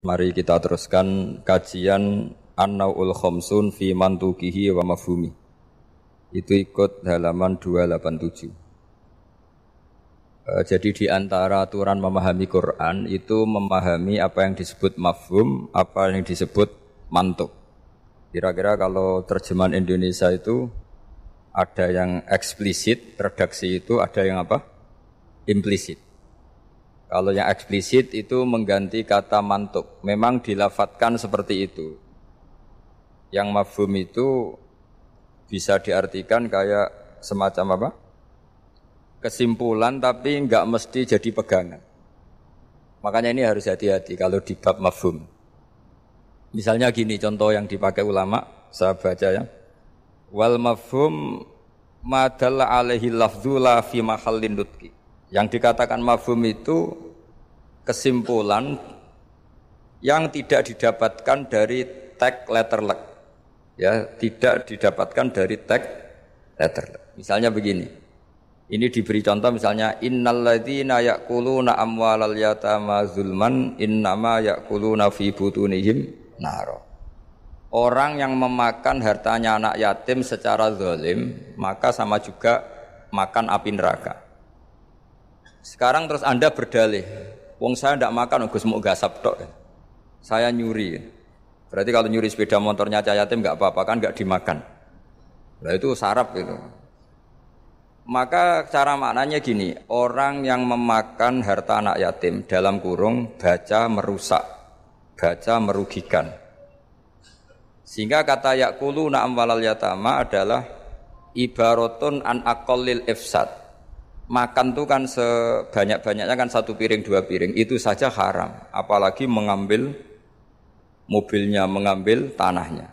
Mari kita teruskan kajian An-Naw'ul Khamsun fi Mantuqihi wa Mafhumi. Itu ikut halaman 287. Jadi di antara aturan memahami Quran itu memahami apa yang disebut mafhum, apa yang disebut mantuk. Kira-kira kalau terjemahan Indonesia itu ada yang eksplisit, redaksi itu ada yang apa? Implisit. Kalau yang eksplisit itu mengganti kata mantuk. Memang dilafatkan seperti itu. Yang mafhum itu bisa diartikan kayak semacam apa? Kesimpulan tapi enggak mesti jadi pegangan. Makanya ini harus hati-hati kalau di bab mafhum. Misalnya gini contoh yang dipakai ulama, saya baca ya. Wal mafhum ma dalla alaihi lafdzu la fi mahallin nutqi. Yang dikatakan mafhum itu kesimpulan yang tidak didapatkan dari tag letterlek. Ya, tidak didapatkan dari tag letterlek. Misalnya begini. Ini diberi contoh misalnya innalladzina ya'kuluna amwalal yatama zulman innama ya'kuluna fi butunihim naro. Orang yang memakan hartanya anak yatim secara zalim, maka sama juga makan api neraka. Sekarang terus Anda berdalih, wong saya tidak makan, Gus mau gasap tok. Saya nyuri. Berarti kalau nyuri sepeda motornya cah yatim enggak apa-apa kan, enggak dimakan. Nah itu sarap itu. Maka cara maknanya gini, orang yang memakan harta anak yatim dalam kurung baca merusak, baca merugikan. Sehingga kata yaquluna amwalal yatama adalah ibaratun an aqallil ifsad. Makan itu kan sebanyak-banyaknya kan satu piring dua piring itu saja haram, apalagi mengambil mobilnya, mengambil tanahnya.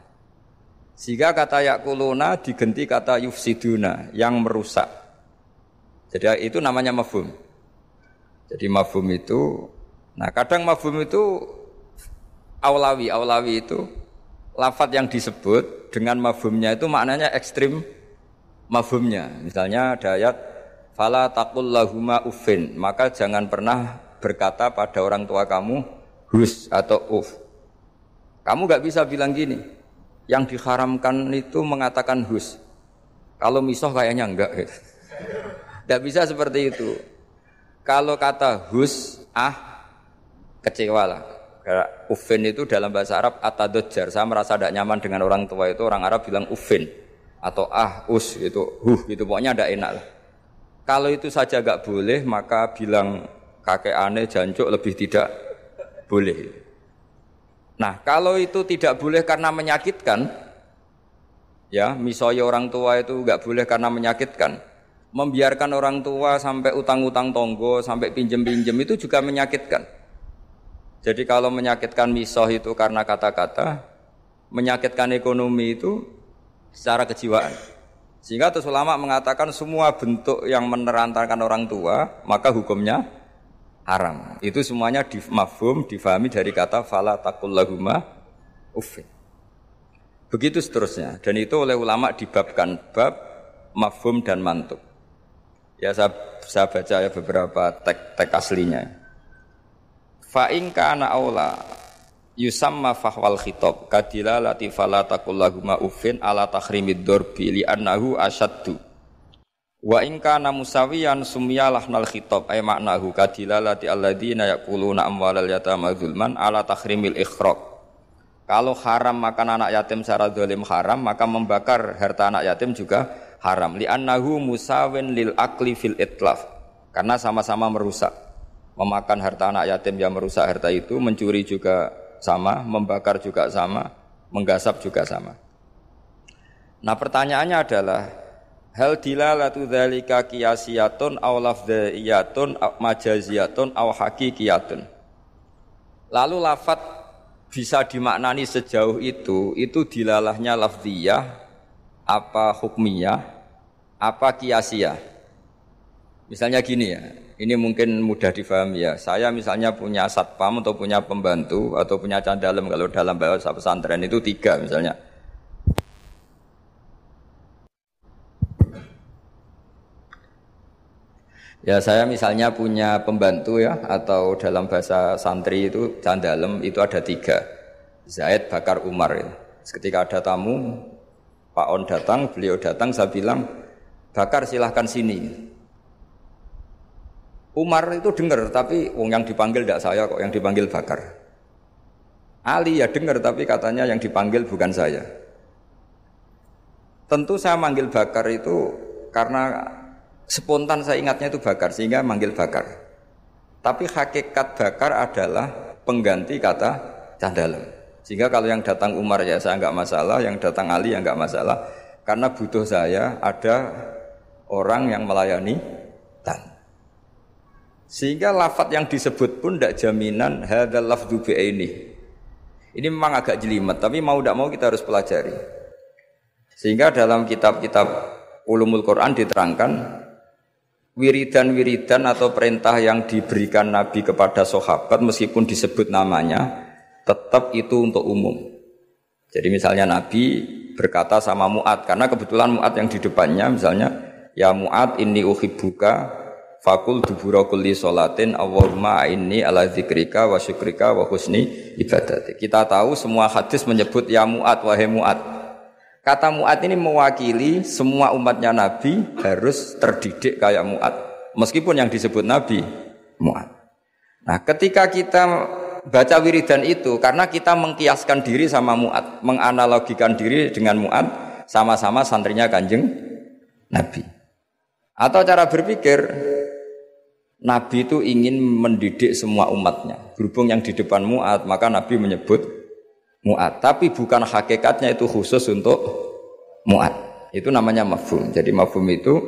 Sehingga kata yaquluna diganti kata yufsiduna yang merusak. Jadi itu namanya mafhum. Jadi mafhum itu, nah kadang mafhum itu aulawi itu lafadz yang disebut dengan mafhumnya itu maknanya ekstrim mafhumnya. Misalnya ada ayat fala taqul lahuma uffin, maka jangan pernah berkata pada orang tua kamu hus atau uff. Kamu enggak bisa bilang gini. Yang diharamkan itu mengatakan hus. Kalau misoh kayaknya enggak gitu. Enggak bisa seperti itu. Kalau kata hus kecewa lah. Karena uffin itu dalam bahasa Arab atadajjar. Saya merasa tidak nyaman dengan orang tua itu, orang Arab bilang uffin atau us itu gitu, pokoknya tidak enak lah. Kalau itu saja enggak boleh, maka bilang kakek aneh jancuk lebih tidak boleh. Nah, kalau itu tidak boleh karena menyakitkan, ya, misalnya orang tua itu enggak boleh karena menyakitkan, membiarkan orang tua sampai utang-utang tonggo, sampai pinjem-pinjem itu juga menyakitkan. Jadi kalau menyakitkan misoh itu karena kata-kata, menyakitkan ekonomi itu secara kejiwaan. Sehingga terus ulama mengatakan semua bentuk yang menerantarkan orang tua, maka hukumnya haram. Itu semuanya mafhum, difahami dari kata fala taqul lahuma uffin. Begitu seterusnya. Dan itu oleh ulama dibabkan bab mafhum dan mantuk. Ya saya baca ya beberapa teks aslinya. Fa in kana aula yusamma fahwal khitab kadilalati fala taqul lahuma uffin ala tahrimid darbi li annahu asyaddu. Wa in kana musawiyan sumyalah nal khitab ay maknahu kadilalati alladzina yaquluna amwalal yatama zulman ala tahrimil ikhraq. Kalau haram makan anak yatim secara zalim haram, maka membakar harta anak yatim juga haram. Li annahu musawin lil akli fil itlaf. Karena sama-sama merusak. Memakan harta anak yatim yang merusak harta itu, mencuri juga sama, membakar juga sama, menggasap juga sama. Nah, pertanyaannya adalah hal dilalatu dzalika qiyasiyatun aw lafdziyatun aw majaziyatun aw haqiqiyatun. Lalu lafaz bisa dimaknani sejauh itu dilalahnya lafdziyah, apa hukmiyah, apa qiyasiyah. Misalnya gini ya, ini mungkin mudah difahami ya. Saya misalnya punya satpam atau punya pembantu atau punya candalem, kalau dalam bahasa pesantren itu 3 misalnya. Ya saya misalnya punya pembantu ya, atau dalam bahasa santri itu candalem itu ada 3. Zaid, Bakar, Umar ya. Ketika ada tamu, Pak On datang, beliau datang, saya bilang, Bakar silahkan sini. Umar itu dengar, tapi yang dipanggil tidak saya kok, yang dipanggil Bakar. Ali ya dengar, tapi katanya yang dipanggil bukan saya. Tentu saya manggil Bakar itu karena spontan saya ingatnya itu Bakar, sehingga manggil Bakar. Tapi hakikat Bakar adalah pengganti kata candalem. Sehingga kalau yang datang Umar ya saya enggak masalah, yang datang Ali ya enggak masalah. Karena butuh saya ada orang yang melayani tamu. Sehingga lafadz yang disebut pun tidak jaminan hadzal lafdzu bi'aini. Ini memang agak jelimet, tapi mau tidak mau kita harus pelajari. Sehingga dalam kitab-kitab ulumul Quran diterangkan wiridan-wiridan atau perintah yang diberikan Nabi kepada sahabat meskipun disebut namanya tetap itu untuk umum. Jadi misalnya Nabi berkata sama Mu'ad, karena kebetulan Mu'ad yang di depannya misalnya, ya Mu'ad inni uhibbuka fakul dubura kulli sholatin Allahumma inni ala zikrika wa syukrika wa husni ibadati. Kita tahu semua hadis menyebut ya Mu'ad, wahai Mu'ad. Kata Mu'ad ini mewakili semua umatnya Nabi harus terdidik kayak Mu'ad, meskipun yang disebut Nabi Mu'ad. Nah ketika kita baca wiridan itu, karena kita mengkiaskan diri sama Mu'ad, menganalogikan diri dengan Mu'ad, sama-sama santrinya Kanjeng Nabi. Atau cara berpikir, Nabi itu ingin mendidik semua umatnya. Berhubung yang di depan Mu'ad, maka Nabi menyebut Mu'ad. Tapi bukan hakikatnya itu khusus untuk Mu'ad. Itu namanya mafhum. Jadi mafhum itu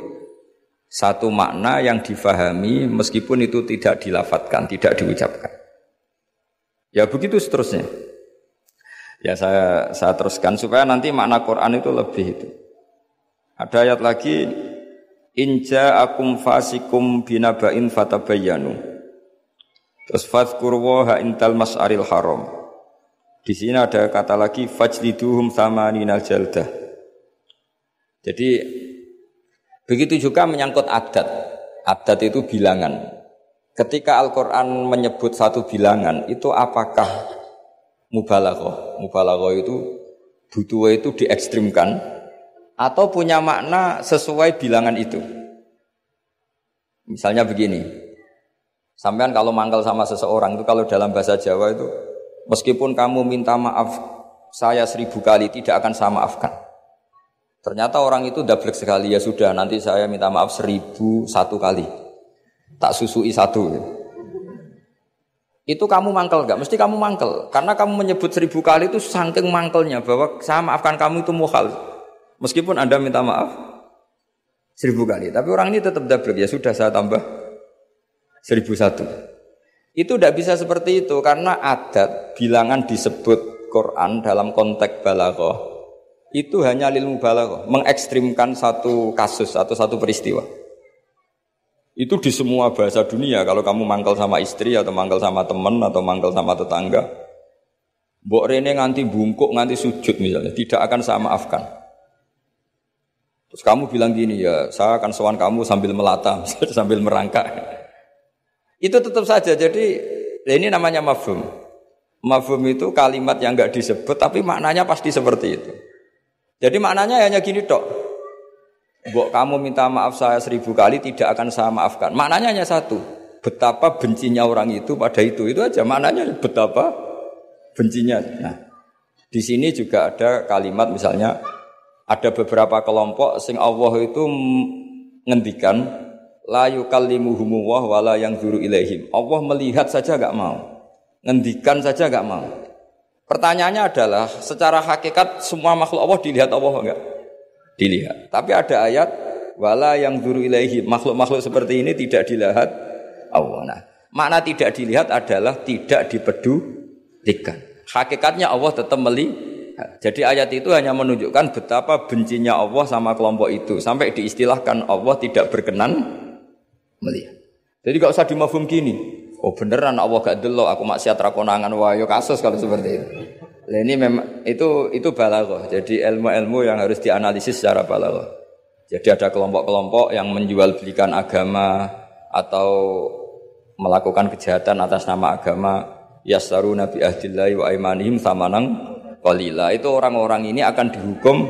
satu makna yang difahami meskipun itu tidak dilafadzkan, tidak diucapkan. Ya begitu seterusnya. Ya saya teruskan supaya nanti makna Quran itu lebih itu. Ada ayat lagi, inja akum fasikum binaba'in fatabayyanu. Terus fadhkurullaha intal mas'aril haram. Di sini ada kata lagi fajliduhum thamaninal jaldah. Jadi begitu juga menyangkut adat. Adat itu bilangan. Ketika Al-Quran menyebut satu bilangan, itu apakah mubalaghah? Mubalaghah itu butuh itu diekstrimkan atau punya makna sesuai bilangan itu. Misalnya begini, sampean kalau mangkal sama seseorang itu kalau dalam bahasa Jawa itu meskipun kamu minta maaf saya 1000 kali tidak akan saya maafkan. Ternyata orang itu dablek sekali, ya sudah nanti saya minta maaf 1001 kali. Tak susui 1. Itu kamu mangkel enggak? Mesti kamu mangkel. Karena kamu menyebut 1000 kali itu saking mangkelnya bahwa saya maafkan kamu itu mukhal. Meskipun Anda minta maaf 1000 kali. Tapi orang ini tetap dablek, ya sudah saya tambah 1001. Itu tidak bisa seperti itu karena adat bilangan disebut Quran dalam konteks balaghah itu hanya lil mubalaghah, mengekstrimkan satu kasus atau satu peristiwa. Itu di semua bahasa dunia. Kalau kamu mangkel sama istri atau mangkel sama teman atau mangkel sama tetangga, mbok rene nganti bungkuk nganti sujud misalnya, tidak akan saya maafkan. Terus kamu bilang gini, ya saya akan sowan kamu sambil melata, sambil merangkak. Itu tetap saja. Jadi ini namanya mafhum. Mafhum itu kalimat yang enggak disebut tapi maknanya pasti seperti itu. Jadi maknanya hanya gini tok. Mbok kamu minta maaf saya 1000 kali tidak akan saya maafkan. Maknanya hanya satu. Betapa bencinya orang itu pada itu aja. Maknanya betapa bencinya. Nah, di sini juga ada kalimat misalnya ada beberapa kelompok sing Allah itu ngendikan la yukallimuhumullah wala yanzuru ilaihim. Allah melihat saja enggak mau. Ngendikan saja enggak mau. Pertanyaannya adalah secara hakikat semua makhluk Allah dilihat Allah enggak? Dilihat. Tapi ada ayat wala yang dzuru ilaihi, makhluk-makhluk seperti ini tidak dilihat Allah. Nah, makna tidak dilihat adalah tidak dipedulikan. Hakikatnya Allah tetap melihat. Jadi ayat itu hanya menunjukkan betapa bencinya Allah sama kelompok itu sampai diistilahkan Allah tidak berkenan melihat. Jadi enggak usah dimafhum gini. Oh beneran Allah gak delok aku maksiat ra konangan wae yo kasus kalau seperti itu. Nah, ini memang itu balaghah. Jadi ilmu-ilmu yang harus dianalisis secara balaghah. Jadi ada kelompok-kelompok yang menjual belikan agama atau melakukan kejahatan atas nama agama, yastaruna bi ahdillahi wa aimanihim tsamanan qalila. Itu orang-orang ini akan dihukum,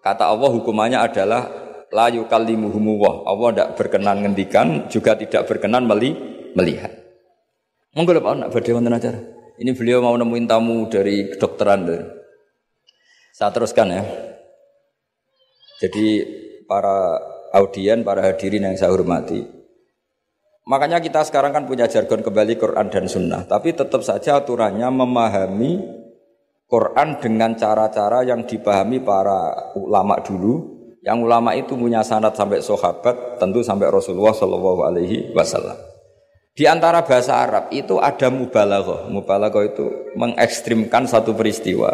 kata Allah hukumannya adalah la yukallimuhumullah. Allah tidak berkenan ngendikan, juga tidak berkenan melihat. Monggo Pak nak badhe wonten acara. Ini beliau mau nemuin tamu dari kedokteran. Saya teruskan ya. Jadi para audien, para hadirin yang saya hormati. Makanya kita sekarang kan punya jargon kembali Quran dan Sunnah. Tapi tetap saja aturannya memahami Quran dengan cara-cara yang dipahami para ulama dulu. Yang ulama itu punya sanad sampai sahabat, tentu sampai Rasulullah SAW. Di antara bahasa Arab itu ada mubalaghah. Mubalaghah itu mengekstrimkan satu peristiwa.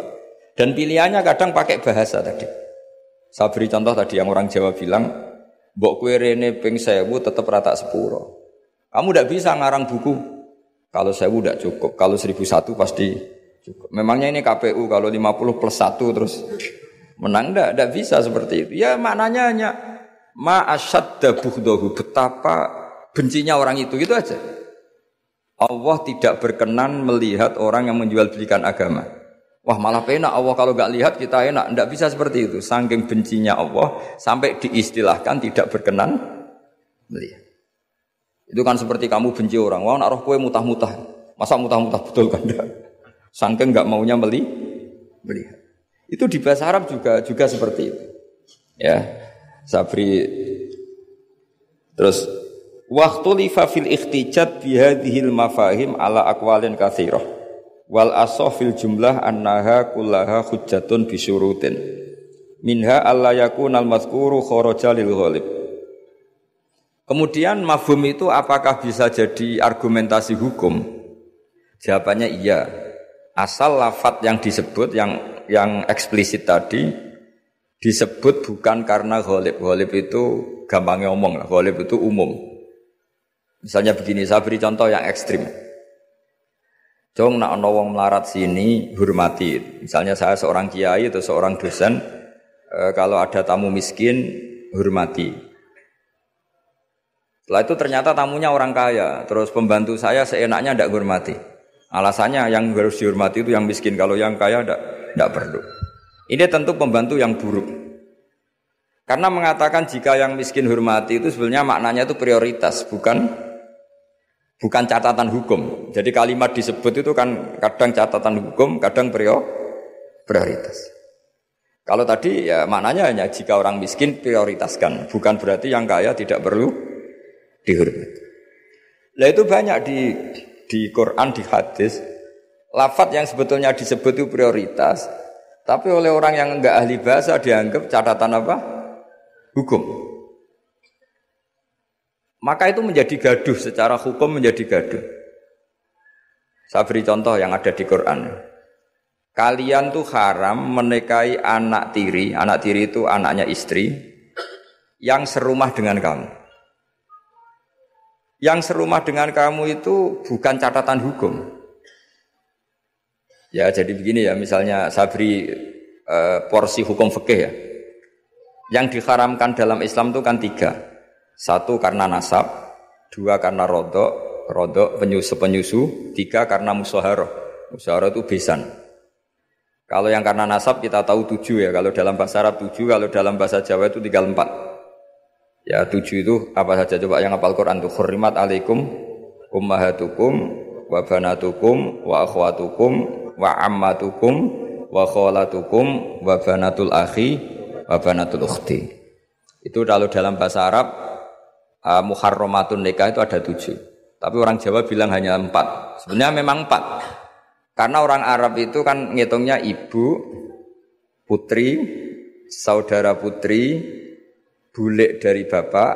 Dan pilihannya kadang pakai bahasa tadi. Saya beri contoh tadi yang orang Jawa bilang, mbok kowe rene ping 1000 tetep rata sepuro. Kamu tidak bisa ngarang buku. Kalau 1000 tidak cukup, kalau 1001 pasti cukup. Memangnya ini KPU kalau 50 plus 1 terus menang, tidak bisa seperti itu. Ya maknanya hanya ma asyadda bughdahu, betapa bencinya orang itu, gitu aja. Allah tidak berkenan melihat orang yang menjual belikan agama. Wah malah penak Allah kalau enggak lihat kita enak. Tidak bisa seperti itu. Saking bencinya Allah sampai diistilahkan tidak berkenan melihat. Itu kan seperti kamu benci orang. Wah nak roh kowe mutah-mutah. Masa mutah-mutah betul kan? Saking enggak maunya melihat. Itu di bahasa Arab juga seperti itu. Ya. Sabri terus waktu lifa fil ikhtijat bihadhil mafahim ala aqwalin katsirah wal asah fil jumlah annaha kullaha hujjatun bisyurutin minha alla yakunal mazkuru kharaja lil ghalib. Kemudian mafhum itu apakah bisa jadi argumentasi hukum? Jawabannya iya. Asal lafadz yang disebut yang eksplisit tadi disebut bukan karena ghalib. Ghalib itu gampangnya ngomong lah, ghalib itu umum. Misalnya begini, saya beri contoh yang ekstrim. Jong nak ana wong melarat sini hormati. Misalnya saya seorang kiai atau seorang dosen, kalau ada tamu miskin hormati. Setelah itu ternyata tamunya orang kaya, terus pembantu saya seenaknya tidak hormati. Alasannya yang harus dihormati itu yang miskin, kalau yang kaya tidak perlu. Ini tentu pembantu yang buruk. Karena mengatakan jika yang miskin hormati itu sebenarnya maknanya itu prioritas, bukan catatan hukum. Jadi kalimat disebut itu kan kadang catatan hukum, kadang prioritas. Kalau tadi ya maknanya hanya jika orang miskin prioritaskan, bukan berarti yang kaya tidak perlu dihormati. Nah itu banyak di Quran, di hadis, lafadz yang sebetulnya disebut itu prioritas, tapi oleh orang yang enggak ahli bahasa dianggap catatan apa? Hukum. Maka itu menjadi gaduh, secara hukum menjadi gaduh. Saya beri contoh yang ada di Quran. Kalian tuh haram menikahi anak tiri itu anaknya istri, yang serumah dengan kamu. Yang serumah dengan kamu itu bukan catatan hukum. Ya jadi begini ya, misalnya saya beri porsi hukum fikih ya. Yang diharamkan dalam Islam itu kan 3. 1 karena nasab, 2 karena rodok penyusu, 3 karena musaharah. Musaharah itu besan. Kalau yang karena nasab kita tahu 7 ya, kalau dalam bahasa Arab 7, kalau dalam bahasa Jawa itu tinggal 4. Ya 7 itu apa saja coba yang hafal Quran itu hurrimat alaikum ummahatukum wa banatukum wa akhwatukum wa ammatukum wa khalatukum wa banatul akhi wa banatul ukhti. Itu kalau dalam bahasa Arab muharramatun nikah itu ada 7. Tapi orang Jawa bilang hanya 4. Sebenarnya memang 4. Karena orang Arab itu kan ngitungnya ibu, putri, saudara putri, bulik dari bapak,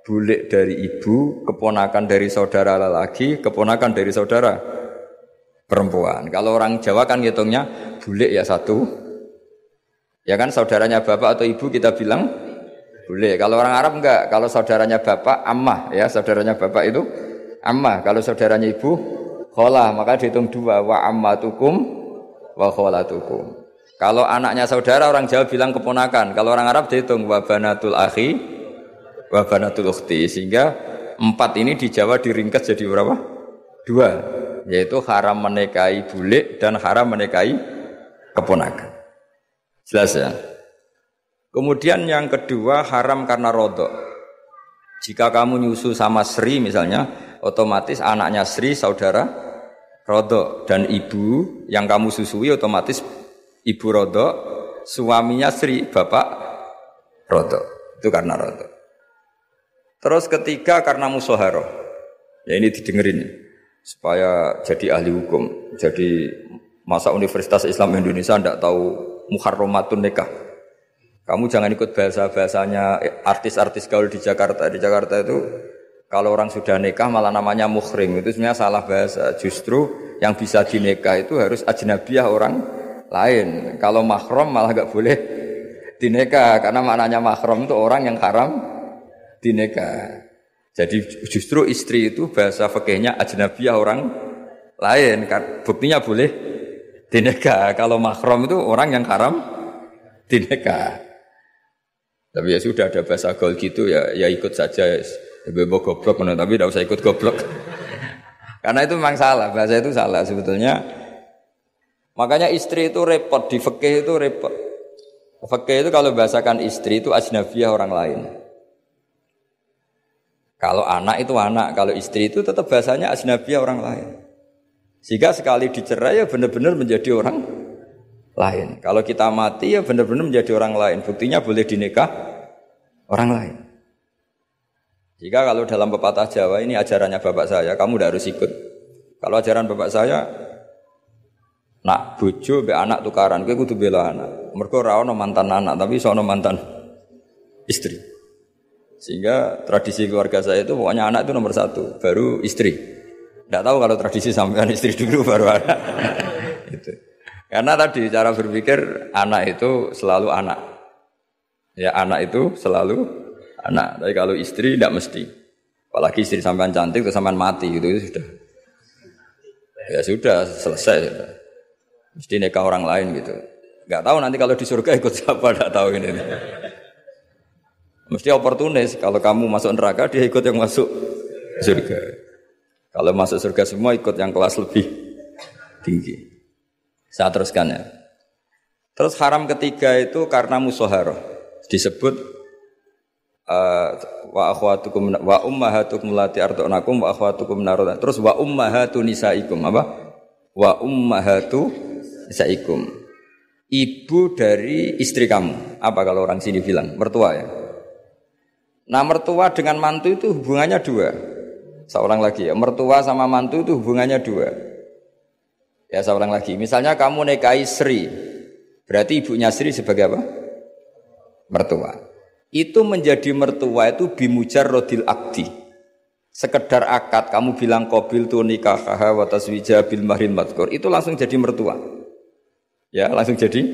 bulik dari ibu, keponakan dari saudara lelaki, keponakan dari saudara perempuan. Kalau orang Jawa kan ngitungnya bulik ya 1. Ya kan saudaranya bapak atau ibu kita bilang boleh. Kalau orang Arab enggak. Kalau saudaranya bapak ammah ya, saudaranya bapak itu ammah. Kalau saudaranya ibu kholah, maka dihitung 2 wa ammatukum wa kholatukum. Kalau anaknya saudara orang Jawa bilang keponakan. Kalau orang Arab dihitung wa banatul akhi wa banatul ukhti. Sehingga 4 ini di Jawa diringkas jadi berapa? 2, yaitu haram menikahi bule dan haram menikahi keponakan. Jelas ya? Kemudian yang kedua haram karena rodok. Jika kamu nyusu sama Sri misalnya, otomatis anaknya Sri saudara rodok, dan ibu yang kamu susui otomatis ibu rodok, suaminya Sri bapak rodok. Itu karena rodok. Terus ketiga karena musoharoh. Ya ini didengerin supaya jadi ahli hukum. Jadi masa Universitas Islam Indonesia tidak tahu muharramatun nikah. Kamu jangan ikut bahasa-bahasanya artis-artis gaul di Jakarta. Di Jakarta itu kalau orang sudah nikah malah namanya muhrim. Itu sebenarnya salah bahasa. Justru yang bisa dinikah itu harus ajnabiyah orang lain. Kalau mahram malah enggak boleh dinikah. Karena maknanya mahram itu orang yang haram dinikah. Jadi justru istri itu bahasa fikihnya ajnabiyah orang lain. Buktinya boleh dinikah. Kalau mahram itu orang yang haram dinikah. Tapi ya sudah ada bahasa gaul gitu ya ikut saja. Bebo goblok tapi tidak usah ikut goblok. Karena itu memang salah, bahasa itu salah sebetulnya. Makanya istri itu repot, di fikih itu repot. Fikih itu kalau bahasakan istri itu ajnabiyah orang lain. Kalau anak itu anak, kalau istri itu tetap bahasanya ajnabiyah orang lain. Sehingga sekali dicerai ya benar-benar menjadi orang lain. Kalau kita mati ya benar-benar menjadi orang lain. Buktinya boleh dinikah orang lain. Jika kalau dalam pepatah Jawa ini ajarannya bapak saya, kamu tidak harus ikut. Kalau ajaran bapak saya, nak bojo be anak tukaran, kowe kudu bela anak. Mergo ora ono mantan anak, tapi sono mantan istri. Sehingga tradisi keluarga saya itu pokoknya anak itu nomor 1, baru istri. Tidak tahu kalau tradisi sampean istri dulu baru anak. Itu. Karena tadi cara berpikir anak itu selalu anak. Ya anak itu selalu anak. Tapi kalau istri tidak mesti. Apalagi istri sampean cantik terus sampean mati gitu itu sudah. Ya sudah selesai sudah. Mesti nikah orang lain gitu. Enggak tahu nanti kalau di surga ikut siapa, enggak tahu ini. Mesti oportunis, kalau kamu masuk neraka dia ikut yang masuk surga. Kalau masuk surga semua ikut yang kelas lebih tinggi. Saya teruskan ya. Terus haram ketiga itu karena musoharoh. Disebut wa akhwatukum wa ummahatukum lati arda'nakum wa akhwatukum naruna. Terus wa ummahatu nisaikum apa? Wa ummahatu nisaikum. Ibu dari istri kamu. Apa kalau orang sini bilang? Mertua ya. Nah mertua dengan mantu itu hubungannya 2. Seorang lagi ya, mertua sama mantu itu hubungannya 2. Ya seorang lagi, misalnya kamu nikahi Sri, berarti ibunya Sri sebagai apa? Mertua. Itu menjadi mertua itu bimujarrodil akdi. Sekedar akad, kamu bilang qabil tu nikahaha wa taswija bil mahrin madkur, itu langsung jadi mertua. Ya langsung jadi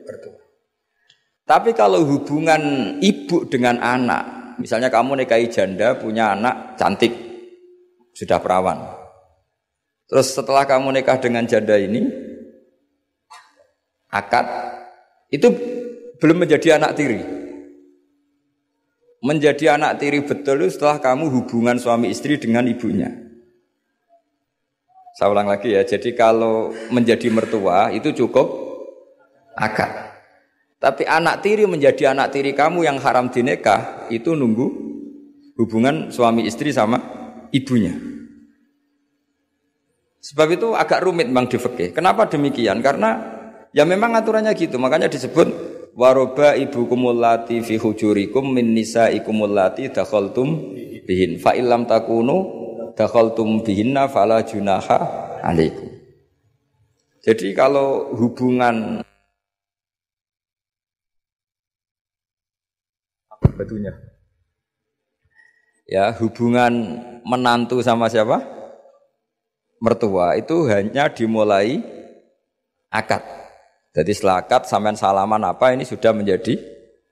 mertua. Tapi kalau hubungan ibu dengan anak, misalnya kamu nikahi janda, punya anak cantik, sudah perawan. Terus setelah kamu nikah dengan janda ini, akad, itu belum menjadi anak tiri. Menjadi anak tiri betul itu setelah kamu hubungan suami istri dengan ibunya. Saya ulang lagi ya, jadi kalau menjadi mertua itu cukup akad. Tapi anak tiri menjadi anak tiri kamu yang haram dinikah itu nunggu hubungan suami istri sama ibunya. Sebab itu agak rumit Bang di fikih. Kenapa demikian? Karena ya memang aturannya gitu. Makanya disebut waroba ibukumul lati fi hujurikum min nisaikumul lati dakhaltum bihin fa illam takunu dakhaltum bihinna fala junaha alaikum. Jadi kalau hubungan batunya. Ya, hubungan menantu sama siapa? Mertua itu hanya dimulai akad. Jadi setelah akad sampean salaman apa ini sudah menjadi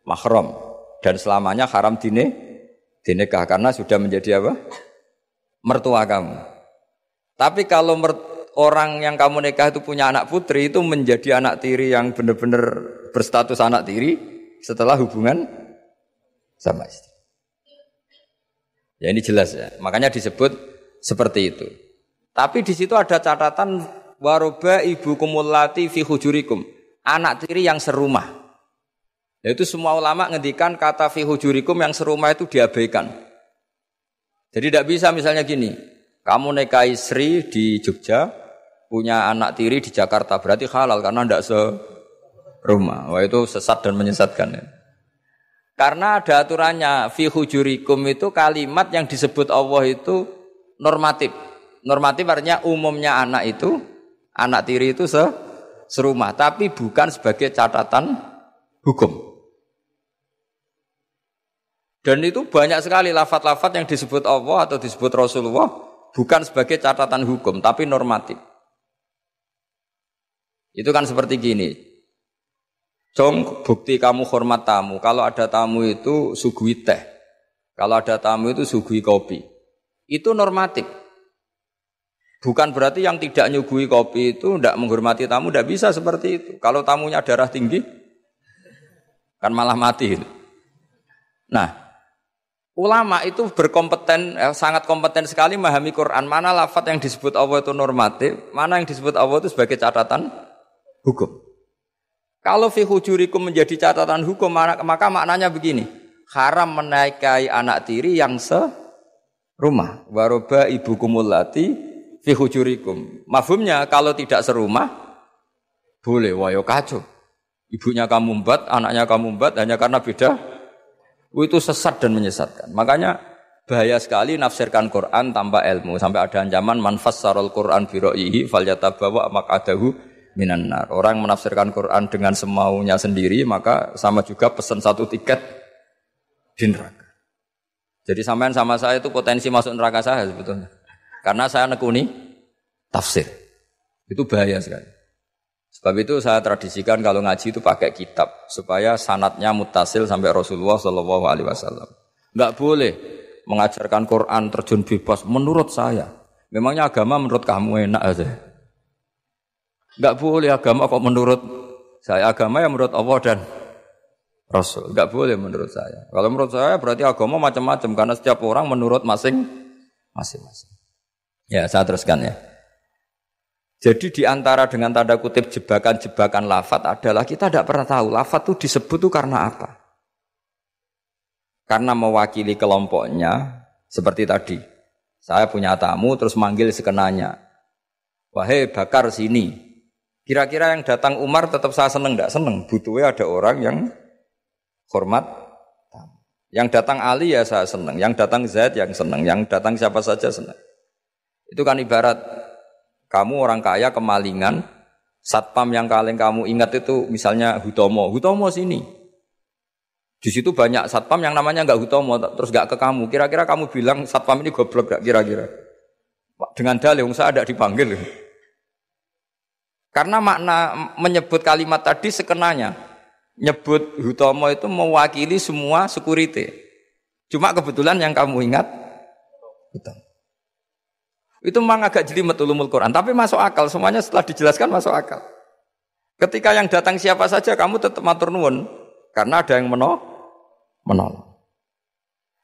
mahram dan selamanya haram dinikah karena sudah menjadi apa? Mertua kamu. Tapi kalau orang yang kamu nikah itu punya anak putri itu menjadi anak tiri yang benar-benar berstatus anak tiri setelah hubungan sama istri. Ya ini jelas ya. Makanya disebut seperti itu. Tapi di situ ada catatan waroba ibu kumulati fi hujurikum. Anak tiri yang serumah. Yaitu semua ulama ngendikan kata fi hujurikum yang serumah itu diabaikan. Jadi tidak bisa misalnya gini. Kamu nikahi Sri di Jogja, punya anak tiri di Jakarta, berarti halal karena tidak serumah. Wah itu sesat dan menyesatkan. Karena ada aturannya, fi hujurikum itu kalimat yang disebut Allah itu normatif. Normatif artinya umumnya anak tiri itu serumah, tapi bukan sebagai catatan hukum. Dan itu banyak sekali lafaz-lafaz yang disebut Allah atau disebut Rasulullah bukan sebagai catatan hukum, tapi normatif. Itu kan seperti gini. Jong, bukti kamu hormat tamu. Kalau ada tamu itu suguhi teh. Kalau ada tamu itu suguhi kopi. Itu normatif. Bukan berarti yang tidak nyuguhi kopi itu tidak menghormati tamu, tidak bisa seperti itu. Kalau tamunya darah tinggi, kan malah mati. Nah, ulama itu berkompeten, sangat kompeten sekali memahami Quran. Mana lafaz yang disebut Allah itu normatif, mana yang disebut Allah itu sebagai catatan hukum. Kalau fi hujurikum menjadi catatan hukum, maka maknanya begini. Haram menikahi anak tiri yang serumah. Waroba ibukumul lati fi hujurikum. Mafhumnya kalau tidak serumah, boleh, wayo kacau. Ibunya kamu embat, anaknya kamu embat, hanya karena beda. Itu sesat dan menyesatkan. Makanya bahaya sekali nafsirkan Quran tanpa ilmu. Sampai ada ancaman man fassarul Quran bi ra'yihi falyatabawa maq'adahu minan nar. Orang menafsirkan Quran dengan semaunya sendiri, maka sama juga pesan satu tiket di neraka. Jadi sampean sama saya itu potensi masuk neraka saya sebetulnya. Karena saya nekuni tafsir. Itu bahaya sekali. Sebab itu saya tradisikan kalau ngaji itu pakai kitab supaya sanadnya muttasil sampai Rasulullah sallallahu alaihi wasallam. Enggak boleh mengajarkan Quran terjun bebas menurut saya. Memangnya agama menurut kamu enak aja. Enggak boleh agama kok menurut saya. Agama yang menurut Allah dan Rasul. Enggak boleh menurut saya. Kalau menurut saya berarti agama macam-macam karena setiap orang menurut masing-masing. Ya, saya teruskan ya. Jadi di antara dengan tanda kutip jebakan-jebakan lafaz adalah kita tidak pernah tahu lafaz itu disebut itu karena apa. Karena mewakili kelompoknya seperti tadi. Saya punya tamu terus manggil sekenanya. Wahai Bakar sini. Kira-kira yang datang Umar tetap saya seneng enggak seneng? Butuhnya ada orang yang hormat. Yang datang Ali ya saya seneng, yang datang Zaid yang seneng, yang datang siapa saja seneng. Itu kan ibarat kamu orang kaya kemalingan, satpam yang paling kamu ingat itu misalnya Hutomo sini. Di situ banyak satpam yang namanya enggak Hutomo terus enggak ke kamu. Kira-kira kamu bilang satpam ini goblok enggak kira-kira? Dengan dalih saya ada dipanggil. Karena makna menyebut kalimat tadi sekenanya. Nyebut Hutomo itu mewakili semua security. Cuma kebetulan yang kamu ingat Hutomo. Itu memang agak jelimet ulumul Quran. Tapi masuk akal. Semuanya setelah dijelaskan masuk akal. Ketika yang datang siapa saja kamu tetap matur nuwun. Karena ada yang menolong.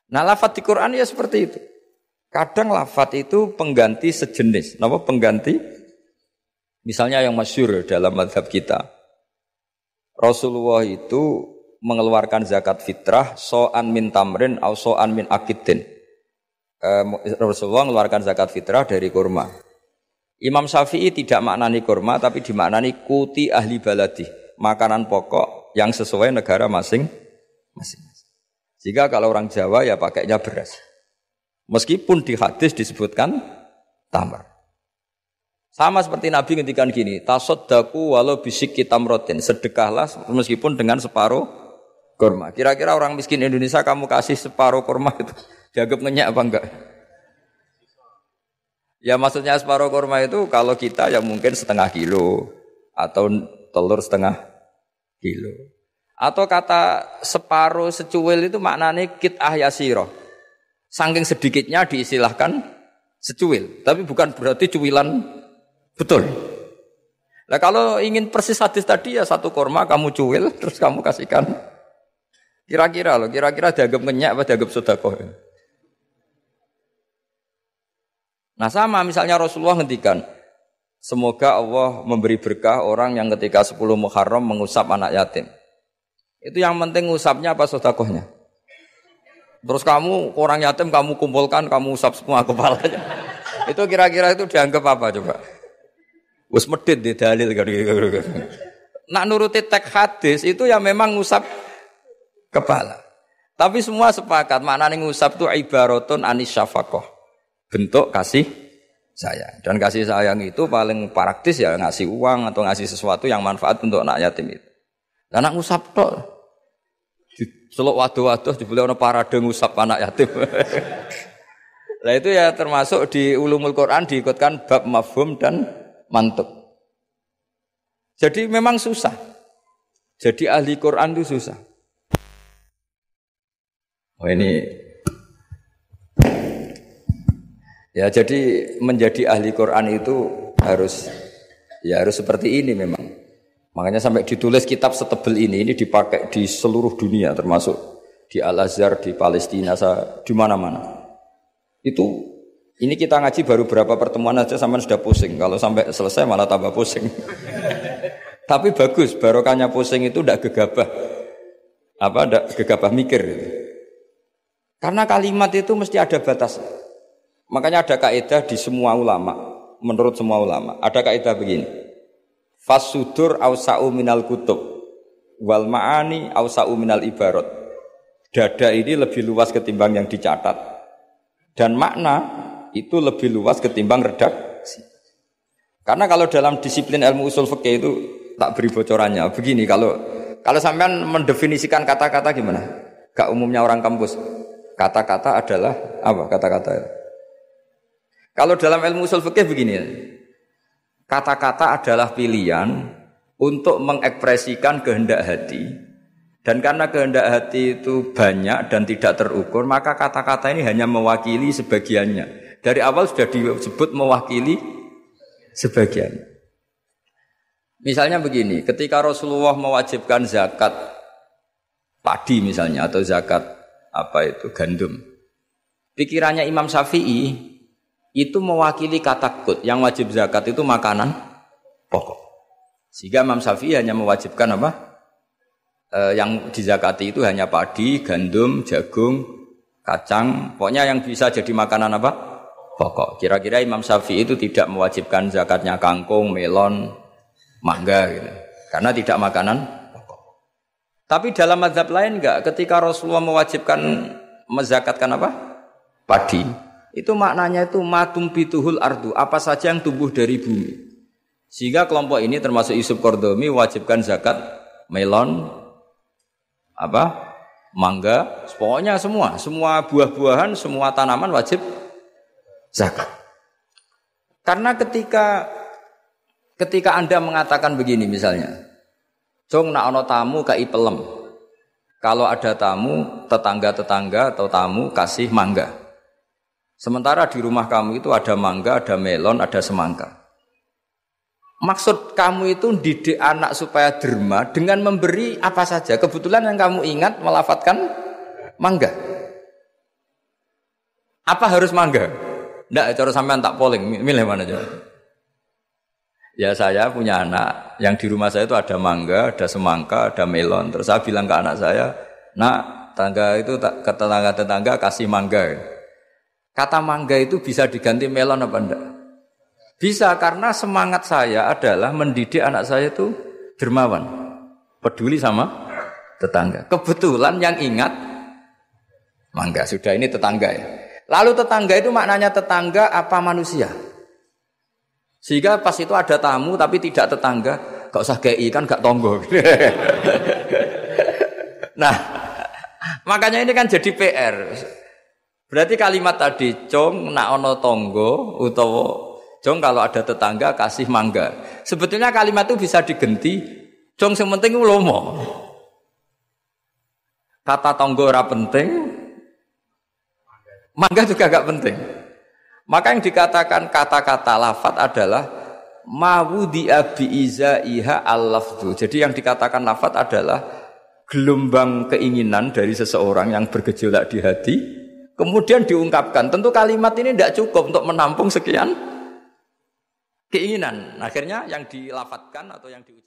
Nah lafaz di Quran ya seperti itu. Kadang lafaz itu pengganti sejenis. Kenapa pengganti? Misalnya yang masyhur dalam mazhab kita, Rasulullah itu mengeluarkan zakat fitrah so'an min tamrin atau so'an min akidin. Rasulullah mengeluarkan zakat fitrah dari kurma. Imam Syafi'i tidak maknani kurma, tapi dimaknani kuti ahli baladi, makanan pokok yang sesuai negara masing-masing. Jika kalau orang Jawa ya pakainya beras. Meskipun di hadis disebutkan tamar. Sama seperti Nabi ngendikan gini, tasaddaku walau bisyikki tamrotin, sedekahlah meskipun dengan separuh kurma. Kira-kira orang miskin Indonesia kamu kasih separuh kurma itu dianggap ngenyak apa enggak? Ya maksudnya separuh kurma itu kalau kita ya mungkin setengah kilo atau telur setengah kilo. Atau kata separuh secuil itu maknanya kit'ah yasiroh. Saking sedikitnya diistilahkan secuil, tapi bukan berarti cuilan. Betul. Nah kalau ingin persis hadis tadi ya satu kurma kamu cuil terus kamu kasihkan. Kira-kira dianggap ngenyak apa dianggap sedekah? Nah sama misalnya Rasulullah ngendikan, semoga Allah memberi berkah orang yang ketika 10 Muharram mengusap anak yatim. Itu yang penting ngusapnya apa sedekahnya? Terus kamu orang yatim kamu kumpulkan, kamu usap semua kepalanya. Itu kira-kira itu dianggap apa coba? Wis medhit di dalil gitu. Nak nuruti teks hadis itu ya memang ngusap kepala. Tapi semua sepakat maknane ngusap itu ibaratun anis syafaqah. Bentuk kasih sayang. Dan kasih sayang itu paling praktis ya ngasih uang atau ngasih sesuatu yang manfaat untuk anak yatim itu. Lah nak ngusap tok. Celuk waduh-waduh dibeli ana parade ngusap anak yatim. Lah itu ya termasuk di ulumul Quran diikutkan bab mafhum dan mantuk. Jadi memang susah. Jadi ahli Quran itu susah. Oh ini ya jadi menjadi ahli Quran itu harus seperti ini memang. Makanya sampai ditulis kitab setebel ini dipakai di seluruh dunia termasuk di Al-Azhar, di Palestina, di mana-mana. Ini kita ngaji baru berapa pertemuan aja sampai sudah pusing. Kalau sampai selesai malah tambah pusing. Tapi bagus, barokahnya pusing itu tidak gegabah. Tidak gegabah mikir gitu. Karena kalimat itu mesti ada batas. Makanya ada kaidah di semua ulama, menurut semua ulama, ada kaidah begini. Fasudur awsa'u minal kutub wal ma'ani awsa'u minal ibarat. Dada ini lebih luas ketimbang yang dicatat. Dan makna itu lebih luas ketimbang redaksi. Karena kalau dalam disiplin ilmu usul fikih itu tak beri bocorannya. Begini, kalau sampean mendefinisikan kata-kata gimana? Gak umumnya orang kampus. Kata-kata adalah apa kata-kata? Kalau dalam ilmu usul fikih begini. Kata-kata adalah pilihan untuk mengekspresikan kehendak hati. Dan karena kehendak hati itu banyak dan tidak terukur, maka kata-kata ini hanya mewakili sebagiannya. Dari awal sudah disebut mewakili sebagian. Misalnya begini, ketika Rasulullah mewajibkan zakat padi misalnya atau zakat gandum. Pikirannya Imam Syafi'i itu mewakili kata kut, yang wajib zakat itu makanan pokok. Sehingga Imam Syafi'i hanya mewajibkan yang dizakati itu hanya padi, gandum, jagung, kacang, pokoknya yang bisa jadi makanan pokok. Kira-kira Imam Syafi'i itu tidak mewajibkan zakatnya kangkung, melon, mangga gitu. Karena tidak makanan pokok. Tapi dalam mazhab lain enggak, ketika Rasulullah mewajibkan menzakatkan padi, itu maknanya itu matum bituhul ardu, apa saja yang tumbuh dari bumi. Sehingga kelompok ini termasuk Yusuf Qardomi wajibkan zakat melon, mangga, pokoknya semua buah-buahan, semua tanaman wajib zakat. Karena ketika Anda mengatakan begini misalnya, jong nak ono tamu kai pelem. Kalau ada tamu, tetangga-tetangga atau tamu kasih mangga. Sementara di rumah kamu itu ada mangga, ada melon, ada semangka. Maksud kamu itu didik anak supaya derma dengan memberi apa saja. Kebetulan yang kamu ingat melafadzkan mangga. Apa harus mangga? Ndak, cara sampean tak polling, milih mana aja. Ya saya punya anak, yang di rumah saya itu ada mangga, ada semangka, ada melon. Terus saya bilang ke anak saya, nak, ke tetangga kasih mangga. Kata mangga itu bisa diganti melon apa enggak? Bisa, karena semangat saya adalah mendidik anak saya itu dermawan, peduli sama tetangga. Kebetulan yang ingat mangga, sudah ini tetangga ya. Lalu tetangga itu maknanya tetangga apa manusia? Sehingga pas itu ada tamu tapi tidak tetangga, gak usah GI kan gak tonggo. Nah, makanya ini kan jadi PR. Berarti kalimat tadi, cong nak ono tonggo utawa jong kalau ada tetangga kasih mangga. Sebetulnya kalimat itu bisa diganti, jong sing penting ulomo. Kata tonggo ora penting, mangga juga gak penting. Maka yang dikatakan kata-kata lafadz adalah mawudi abi izaiha al-lafdhu. Jadi yang dikatakan lafadz adalah gelombang keinginan dari seseorang yang bergejolak di hati Kemudian diungkapkan, tentu kalimat ini tidak cukup untuk menampung sekian keinginan. Akhirnya yang dilafatkan atau yang diucapkan